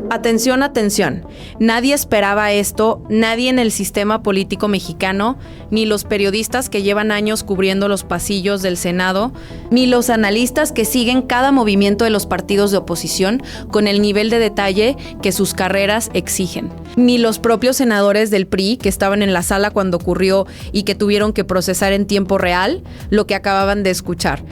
Atención, atención. Nadie esperaba esto, nadie en el sistema político mexicano, ni los periodistas que llevan años cubriendo los pasillos del Senado, ni los analistas que siguen cada movimiento de los partidos de oposición con el nivel de detalle que sus carreras exigen, ni los propios senadores del PRI que estaban en la sala cuando ocurrió y que tuvieron que procesar en tiempo real lo que acababan de escuchar.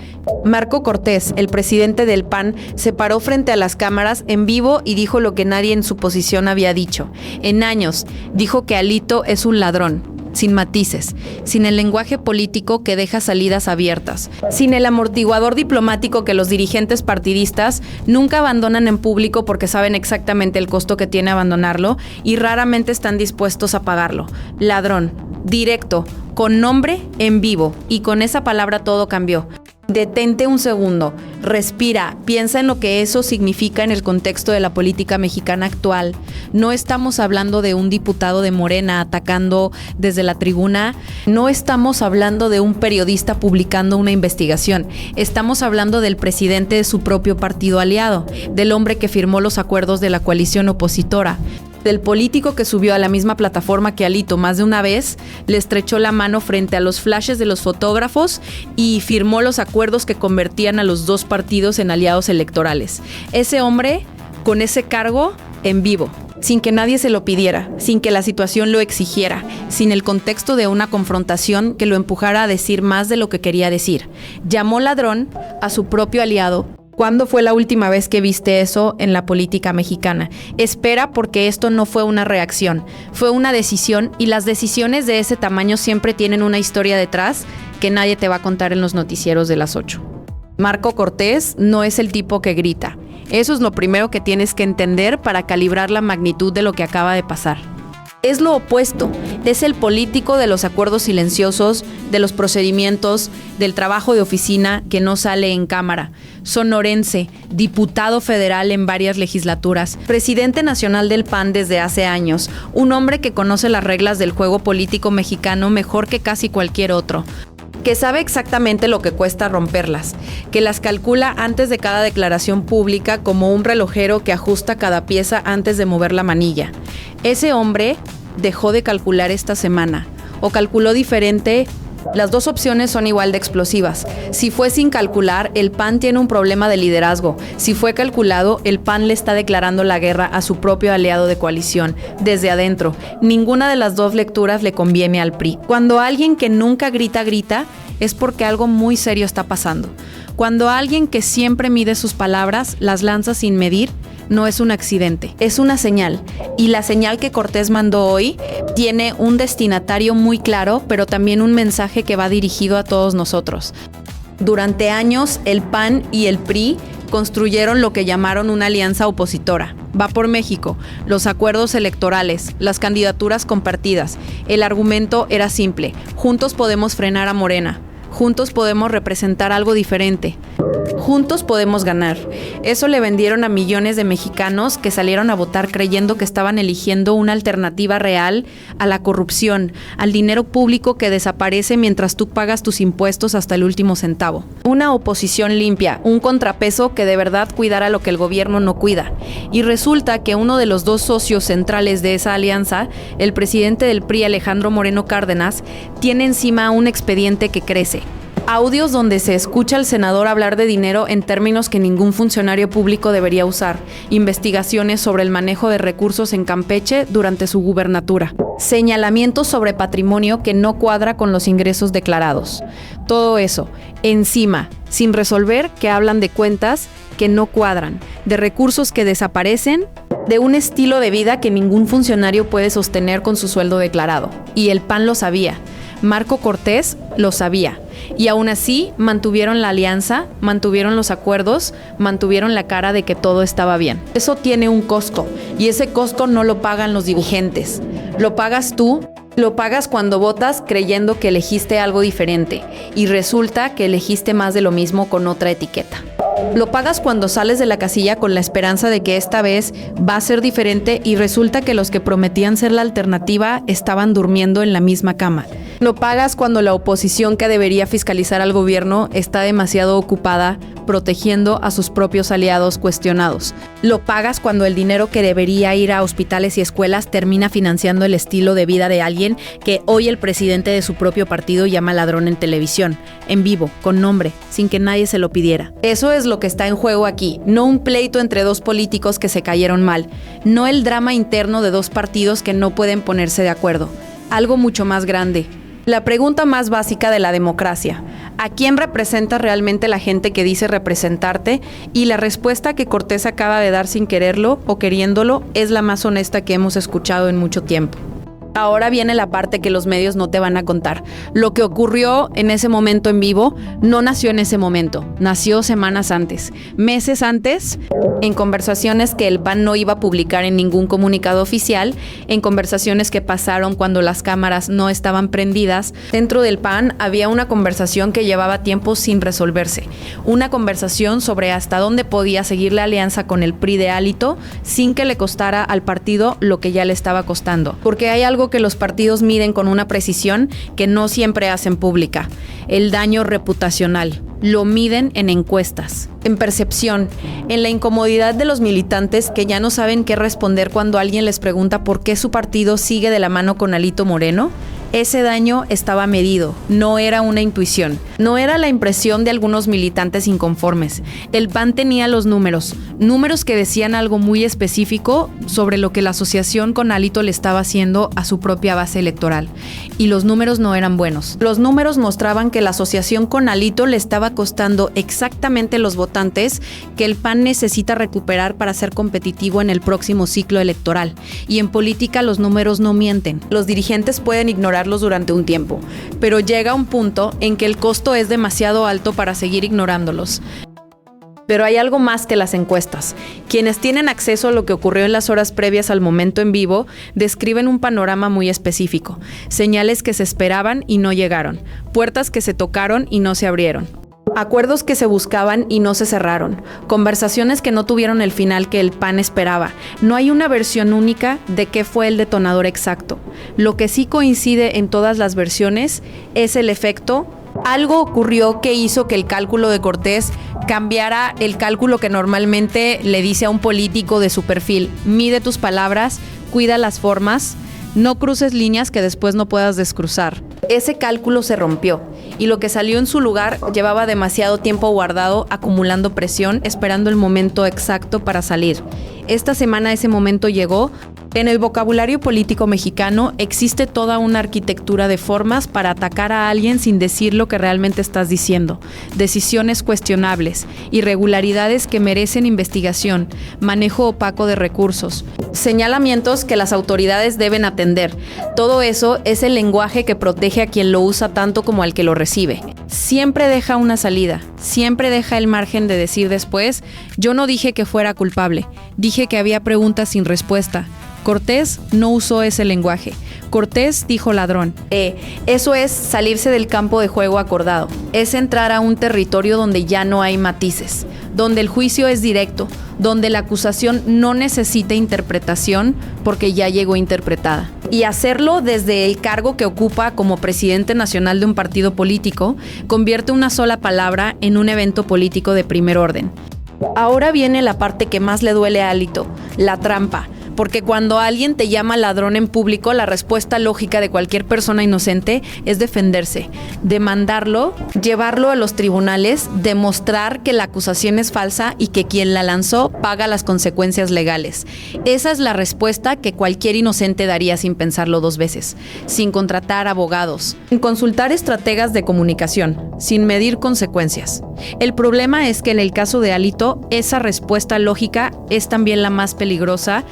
Marco Cortés, el presidente del PAN, se paró frente a las cámaras en vivo y dijo lo que nadie en su posición había dicho. En años, dijo que Alito es un ladrón, sin matices, sin el lenguaje político que deja salidas abiertas, sin el amortiguador diplomático que los dirigentes partidistas nunca abandonan en público porque saben exactamente el costo que tiene abandonarlo y raramente están dispuestos a pagarlo. Ladrón, directo, con nombre, en vivo, y con esa palabra todo cambió. Detente un segundo, respira, piensa en lo que eso significa en el contexto de la política mexicana actual. No estamos hablando de un diputado de Morena atacando desde la tribuna, no estamos hablando de un periodista publicando una investigación, estamos hablando del presidente de su propio partido aliado, del hombre que firmó los acuerdos de la coalición opositora, del político que subió a la misma plataforma que Alito más de una vez, le estrechó la mano frente a los flashes de los fotógrafos y firmó los acuerdos que convertían a los dos partidos en aliados electorales. Ese hombre, con ese cargo, en vivo, sin que nadie se lo pidiera, sin que la situación lo exigiera, sin el contexto de una confrontación que lo empujara a decir más de lo que quería decir. Llamó ladrón a su propio aliado. ¿Cuándo fue la última vez que viste eso en la política mexicana? Espera, porque esto no fue una reacción, fue una decisión, y las decisiones de ese tamaño siempre tienen una historia detrás que nadie te va a contar en los noticieros de las 8. Marco Cortés no es el tipo que grita. Eso es lo primero que tienes que entender para calibrar la magnitud de lo que acaba de pasar. Es lo opuesto, es el político de los acuerdos silenciosos, de los procedimientos, del trabajo de oficina que no sale en cámara. Sonorense, diputado federal en varias legislaturas, presidente nacional del PAN desde hace años, un hombre que conoce las reglas del juego político mexicano mejor que casi cualquier otro, que sabe exactamente lo que cuesta romperlas, que las calcula antes de cada declaración pública como un relojero que ajusta cada pieza antes de mover la manilla. Ese hombre dejó de calcular esta semana, o calculó diferente. Las dos opciones son igual de explosivas. Si fue sin calcular, el PAN tiene un problema de liderazgo. Si fue calculado, el PAN le está declarando la guerra a su propio aliado de coalición, desde adentro. Ninguna de las dos lecturas le conviene al PRI. Cuando alguien que nunca grita, es porque algo muy serio está pasando. Cuando alguien que siempre mide sus palabras las lanza sin medir, no es un accidente, es una señal. Y la señal que Cortés mandó hoy tiene un destinatario muy claro, pero también un mensaje que va dirigido a todos nosotros. Durante años, el PAN y el PRI construyeron lo que llamaron una alianza opositora. Va por México, los acuerdos electorales, las candidaturas compartidas. El argumento era simple: juntos podemos frenar a Morena. Juntos podemos representar algo diferente. Juntos podemos ganar. Eso le vendieron a millones de mexicanos que salieron a votar creyendo que estaban eligiendo una alternativa real a la corrupción, al dinero público que desaparece mientras tú pagas tus impuestos hasta el último centavo. Una oposición limpia, un contrapeso que de verdad cuidara lo que el gobierno no cuida. Y resulta que uno de los dos socios centrales de esa alianza, el presidente del PRI, Alejandro Moreno Cárdenas, tiene encima un expediente que crece. Audios donde se escucha al senador hablar de dinero en términos que ningún funcionario público debería usar. Investigaciones sobre el manejo de recursos en Campeche durante su gubernatura. Señalamientos sobre patrimonio que no cuadra con los ingresos declarados. Todo eso, encima, sin resolver, que hablan de cuentas que no cuadran, de recursos que desaparecen, de un estilo de vida que ningún funcionario puede sostener con su sueldo declarado. Y el PAN lo sabía. Marco Cortés lo sabía. Y aún así mantuvieron la alianza, mantuvieron los acuerdos, mantuvieron la cara de que todo estaba bien. Eso tiene un costo, y ese costo no lo pagan los dirigentes. Lo pagas tú, lo pagas cuando votas creyendo que elegiste algo diferente, y resulta que elegiste más de lo mismo con otra etiqueta. Lo pagas cuando sales de la casilla con la esperanza de que esta vez va a ser diferente, y resulta que los que prometían ser la alternativa estaban durmiendo en la misma cama. Lo pagas cuando la oposición que debería fiscalizar al gobierno está demasiado ocupada protegiendo a sus propios aliados cuestionados. Lo pagas cuando el dinero que debería ir a hospitales y escuelas termina financiando el estilo de vida de alguien que hoy el presidente de su propio partido llama ladrón en televisión, en vivo, con nombre, sin que nadie se lo pidiera. Eso es lo que está en juego aquí, no un pleito entre dos políticos que se cayeron mal, no el drama interno de dos partidos que no pueden ponerse de acuerdo. Algo mucho más grande. La pregunta más básica de la democracia: ¿a quién representa realmente la gente que dice representarte? Y la respuesta que Cortés acaba de dar sin quererlo o queriéndolo es la más honesta que hemos escuchado en mucho tiempo. Ahora viene la parte que los medios no te van a contar. Lo que ocurrió en ese momento en vivo no nació en ese momento, nació semanas antes, meses antes, en conversaciones que el PAN no iba a publicar en ningún comunicado oficial, en conversaciones que pasaron cuando las cámaras no estaban prendidas. Dentro del PAN había una conversación que llevaba tiempo sin resolverse, una conversación sobre hasta dónde podía seguir la alianza con el PRI de Alito sin que le costara al partido lo que ya le estaba costando, porque hay algo que los partidos miden con una precisión que no siempre hacen pública: el daño reputacional. Lo miden en encuestas, en percepción, en la incomodidad de los militantes que ya no saben qué responder cuando alguien les pregunta por qué su partido sigue de la mano con Alito Moreno. Ese daño estaba medido, no era una intuición, no era la impresión de algunos militantes inconformes. El PAN tenía los números que decían algo muy específico sobre lo que la asociación con Alito le estaba haciendo a su propia base electoral. Y los números no eran buenos. Los números mostraban que la asociación con Alito le estaba costando exactamente los votantes que el PAN necesita recuperar para ser competitivo en el próximo ciclo electoral. Y en política los números no mienten. Los dirigentes pueden ignorarlos durante un tiempo, pero llega un punto en que el costo es demasiado alto para seguir ignorándolos. Pero hay algo más que las encuestas. Quienes tienen acceso a lo que ocurrió en las horas previas al momento en vivo describen un panorama muy específico: señales que se esperaban y no llegaron, puertas que se tocaron y no se abrieron, acuerdos que se buscaban y no se cerraron, conversaciones que no tuvieron el final que el PAN esperaba. No hay una versión única de qué fue el detonador exacto. Lo que sí coincide en todas las versiones es el efecto. Algo ocurrió que hizo que el cálculo de Cortés cambiara el cálculo que normalmente le dice a un político de su perfil: mide tus palabras, cuida las formas, no cruces líneas que después no puedas descruzar. Ese cálculo se rompió y lo que salió en su lugar llevaba demasiado tiempo guardado, acumulando presión, esperando el momento exacto para salir. Esta semana ese momento llegó. En el vocabulario político mexicano existe toda una arquitectura de formas para atacar a alguien sin decir lo que realmente estás diciendo. Decisiones cuestionables, irregularidades que merecen investigación, manejo opaco de recursos, señalamientos que las autoridades deben atender. Todo eso es el lenguaje que protege a quien lo usa tanto como al que lo recibe. Siempre deja una salida, siempre deja el margen de decir después: yo no dije que fuera culpable, dije que había preguntas sin respuesta. Cortés no usó ese lenguaje. Cortés dijo ladrón. Eso es salirse del campo de juego acordado. Es entrar a un territorio donde ya no hay matices, donde el juicio es directo, donde la acusación no necesita interpretación porque ya llegó interpretada. Y hacerlo desde el cargo que ocupa como presidente nacional de un partido político convierte una sola palabra en un evento político de primer orden. Ahora viene la parte que más le duele a Alito: la trampa. Porque cuando alguien te llama ladrón en público, la respuesta lógica de cualquier persona inocente es defenderse, demandarlo, llevarlo a los tribunales, demostrar que la acusación es falsa y que quien la lanzó paga las consecuencias legales. Esa es la respuesta que cualquier inocente daría sin pensarlo dos veces, sin contratar abogados, sin consultar estrategas de comunicación, sin medir consecuencias. El problema es que en el caso de Alito, esa respuesta lógica es también la más peligrosa.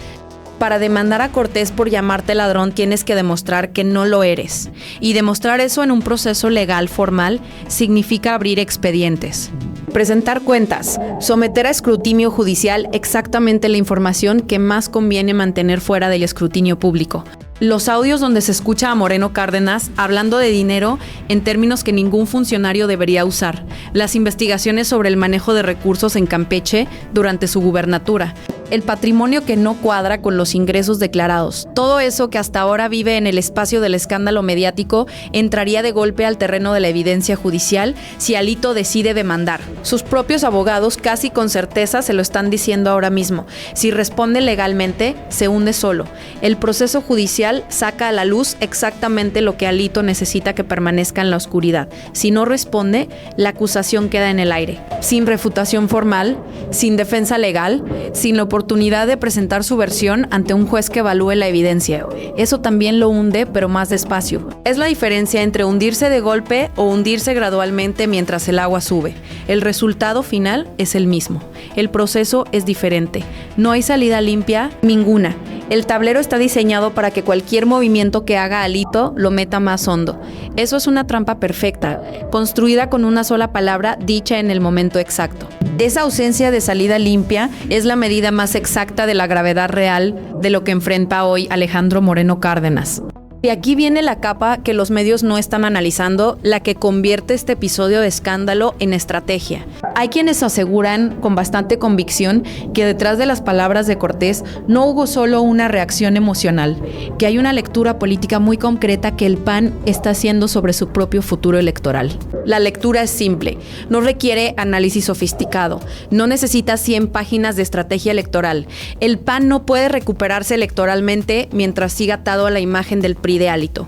Para demandar a Cortés por llamarte ladrón tienes que demostrar que no lo eres. Y demostrar eso en un proceso legal formal significa abrir expedientes, presentar cuentas, someter a escrutinio judicial exactamente la información que más conviene mantener fuera del escrutinio público. Los audios donde se escucha a Moreno Cárdenas hablando de dinero en términos que ningún funcionario debería usar. Las investigaciones sobre el manejo de recursos en Campeche durante su gubernatura. el patrimonio que no cuadra con los ingresos declarados. Todo eso que hasta ahora vive en el espacio del escándalo mediático entraría de golpe al terreno de la evidencia judicial si Alito decide demandar. Sus propios abogados casi con certeza se lo están diciendo ahora mismo. Si responde legalmente, se hunde solo. El proceso judicial saca a la luz exactamente lo que Alito necesita que permanezca en la oscuridad. Si no responde, la acusación queda en el aire, sin refutación formal, sin defensa legal, sin la oportunidad de presentar su versión ante un juez que evalúe la evidencia. Eso también lo hunde, pero más despacio. Es la diferencia entre hundirse de golpe o hundirse gradualmente mientras el agua sube. El resultado final es el mismo. El proceso es diferente. No hay salida limpia, ninguna. El tablero está diseñado para que cualquier movimiento que haga Alito lo meta más hondo. Eso es una trampa perfecta, construida con una sola palabra dicha en el momento exacto. Esa ausencia de salida limpia es la medida más exacta de la gravedad real de lo que enfrenta hoy Alejandro Moreno Cárdenas. Y aquí viene la capa que los medios no están analizando, la que convierte este episodio de escándalo en estrategia. Hay quienes aseguran con bastante convicción que detrás de las palabras de Cortés no hubo solo una reacción emocional, que hay una lectura política muy concreta que el PAN está haciendo sobre su propio futuro electoral. La lectura es simple, no requiere análisis sofisticado, no necesita 100 páginas de estrategia electoral. El PAN no puede recuperarse electoralmente mientras siga atado a la imagen del PRI de Alito.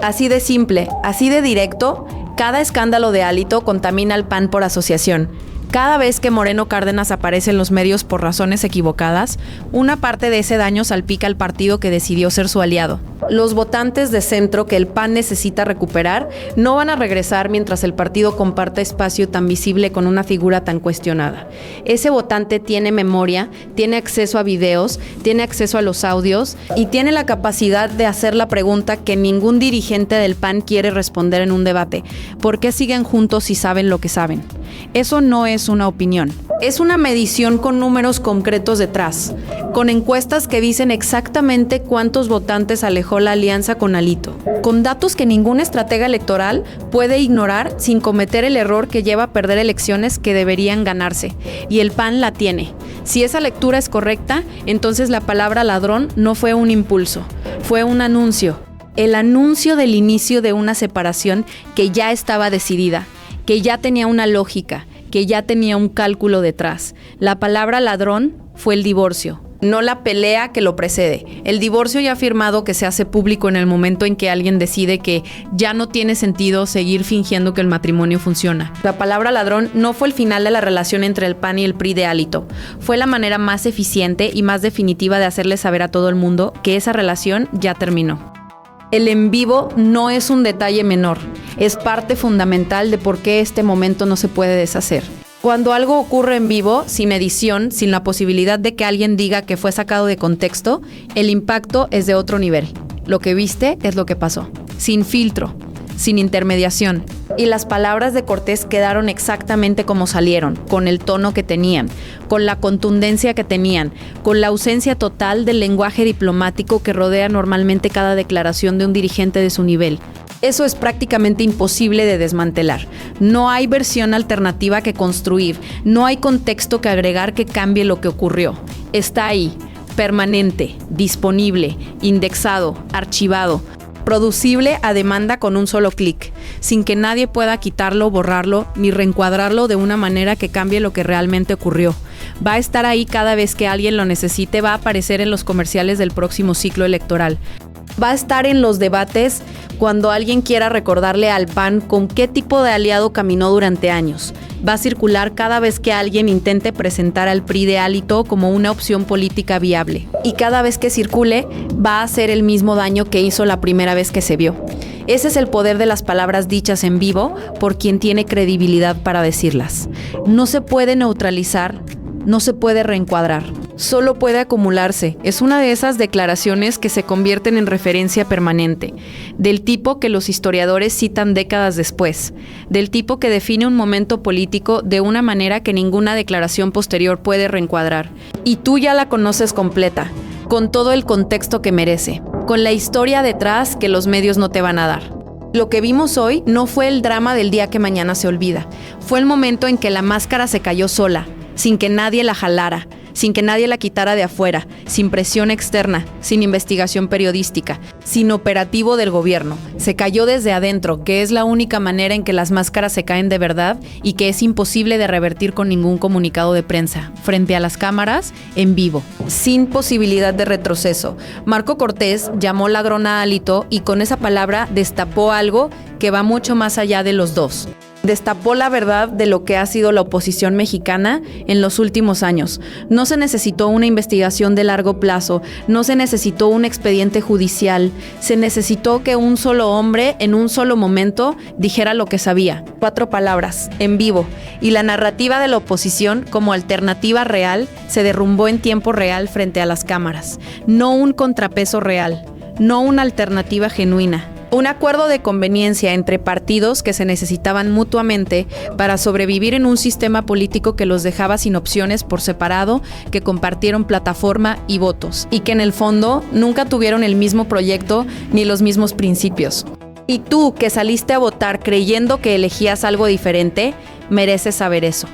Así de simple, así de directo, cada escándalo de Alito contamina al PAN por asociación. Cada vez que Moreno Cárdenas aparece en los medios por razones equivocadas, una parte de ese daño salpica al partido que decidió ser su aliado. Los votantes de centro que el PAN necesita recuperar no van a regresar mientras el partido comparta espacio tan visible con una figura tan cuestionada. Ese votante tiene memoria, tiene acceso a videos, tiene acceso a los audios y tiene la capacidad de hacer la pregunta que ningún dirigente del PAN quiere responder en un debate. ¿Por qué siguen juntos si saben lo que saben? Eso no es una opinión. Es una medición con números concretos detrás, con encuestas que dicen exactamente cuántos votantes alejó la alianza con Alito, con datos que ningún estratega electoral puede ignorar sin cometer el error que lleva a perder elecciones que deberían ganarse. Y el PAN la tiene. Si esa lectura es correcta, entonces la palabra ladrón no fue un impulso, fue un anuncio. El anuncio del inicio de una separación que ya estaba decidida, que ya tenía una lógica, que ya tenía un cálculo detrás. La palabra ladrón fue el divorcio, no la pelea que lo precede. El divorcio ya firmado que se hace público en el momento en que alguien decide que ya no tiene sentido seguir fingiendo que el matrimonio funciona. La palabra ladrón no fue el final de la relación entre el PAN y el PRI de Alito. Fue la manera más eficiente y más definitiva de hacerle saber a todo el mundo que esa relación ya terminó. El en vivo no es un detalle menor, es parte fundamental de por qué este momento no se puede deshacer. Cuando algo ocurre en vivo, sin edición, sin la posibilidad de que alguien diga que fue sacado de contexto, el impacto es de otro nivel. Lo que viste es lo que pasó, sin filtro, sin intermediación. Y las palabras de Cortés quedaron exactamente como salieron, con el tono que tenían, con la contundencia que tenían, con la ausencia total del lenguaje diplomático que rodea normalmente cada declaración de un dirigente de su nivel. Eso es prácticamente imposible de desmantelar. No hay versión alternativa que construir, no hay contexto que agregar que cambie lo que ocurrió. Está ahí, permanente, disponible, indexado, archivado, producible a demanda con un solo clic, sin que nadie pueda quitarlo, borrarlo, ni reencuadrarlo de una manera que cambie lo que realmente ocurrió. Va a estar ahí cada vez que alguien lo necesite, va a aparecer en los comerciales del próximo ciclo electoral. Va a estar en los debates cuando alguien quiera recordarle al PAN con qué tipo de aliado caminó durante años. Va a circular cada vez que alguien intente presentar al PRI de Alito como una opción política viable. Y cada vez que circule, va a hacer el mismo daño que hizo la primera vez que se vio. Ese es el poder de las palabras dichas en vivo por quien tiene credibilidad para decirlas. No se puede neutralizar, no se puede reencuadrar. Solo puede acumularse. Es una de esas declaraciones que se convierten en referencia permanente, del tipo que los historiadores citan décadas después, del tipo que define un momento político de una manera que ninguna declaración posterior puede reencuadrar. Y tú ya la conoces completa, con todo el contexto que merece, con la historia detrás que los medios no te van a dar. Lo que vimos hoy no fue el drama del día que mañana se olvida, fue el momento en que la máscara se cayó sola, sin que nadie la jalara, sin que nadie la quitara de afuera, sin presión externa, sin investigación periodística, sin operativo del gobierno. Se cayó desde adentro, que es la única manera en que las máscaras se caen de verdad y que es imposible de revertir con ningún comunicado de prensa, frente a las cámaras, en vivo, sin posibilidad de retroceso. Marco Cortés llamó ladrón a Alito y con esa palabra destapó algo que va mucho más allá de los dos. Destapó la verdad de lo que ha sido la oposición mexicana en los últimos años. No se necesitó una investigación de largo plazo, no se necesitó un expediente judicial, se necesitó que un solo hombre en un solo momento dijera lo que sabía. 4 palabras, en vivo. Y la narrativa de la oposición como alternativa real se derrumbó en tiempo real frente a las cámaras. No un contrapeso real, no una alternativa genuina. Un acuerdo de conveniencia entre partidos que se necesitaban mutuamente para sobrevivir en un sistema político que los dejaba sin opciones por separado, que compartieron plataforma y votos, y que en el fondo nunca tuvieron el mismo proyecto ni los mismos principios. Y tú, que saliste a votar creyendo que elegías algo diferente, mereces saber eso.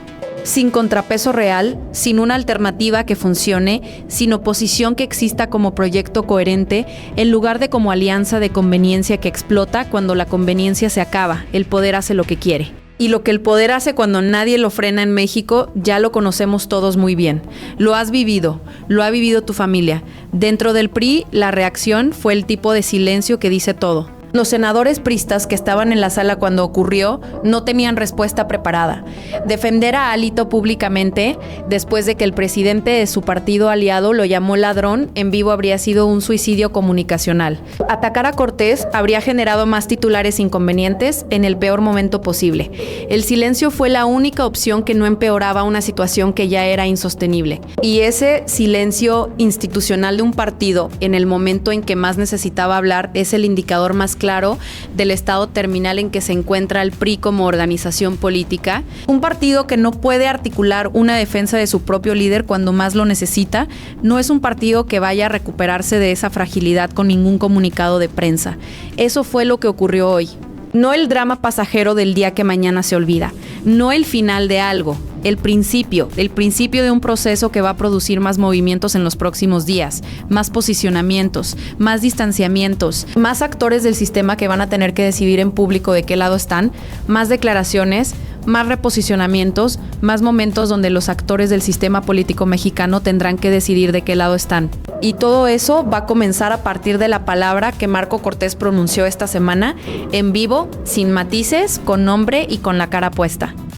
Sin contrapeso real, sin una alternativa que funcione, sin oposición que exista como proyecto coherente, en lugar de como alianza de conveniencia que explota cuando la conveniencia se acaba, el poder hace lo que quiere. Y lo que el poder hace cuando nadie lo frena en México, ya lo conocemos todos muy bien. Lo has vivido, lo ha vivido tu familia. Dentro del PRI, la reacción fue el tipo de silencio que dice todo. Los senadores priistas que estaban en la sala cuando ocurrió no tenían respuesta preparada. Defender a Alito públicamente, después de que el presidente de su partido aliado lo llamó ladrón, en vivo habría sido un suicidio comunicacional. Atacar a Cortés habría generado más titulares inconvenientes en el peor momento posible. El silencio fue la única opción que no empeoraba una situación que ya era insostenible. Y ese silencio institucional de un partido en el momento en que más necesitaba hablar es el indicador más claro del estado terminal en que se encuentra el PRI como organización política. Un partido que no puede articular una defensa de su propio líder cuando más lo necesita, no es un partido que vaya a recuperarse de esa fragilidad con ningún comunicado de prensa. Eso fue lo que ocurrió hoy. No el drama pasajero del día que mañana se olvida, no el final de algo, el principio de un proceso que va a producir más movimientos en los próximos días, más posicionamientos, más distanciamientos, más actores del sistema que van a tener que decidir en público de qué lado están, más declaraciones, más reposicionamientos, más momentos donde los actores del sistema político mexicano tendrán que decidir de qué lado están. Y todo eso va a comenzar a partir de la palabra que Marco Cortés pronunció esta semana, en vivo, sin matices, con nombre y con la cara puesta.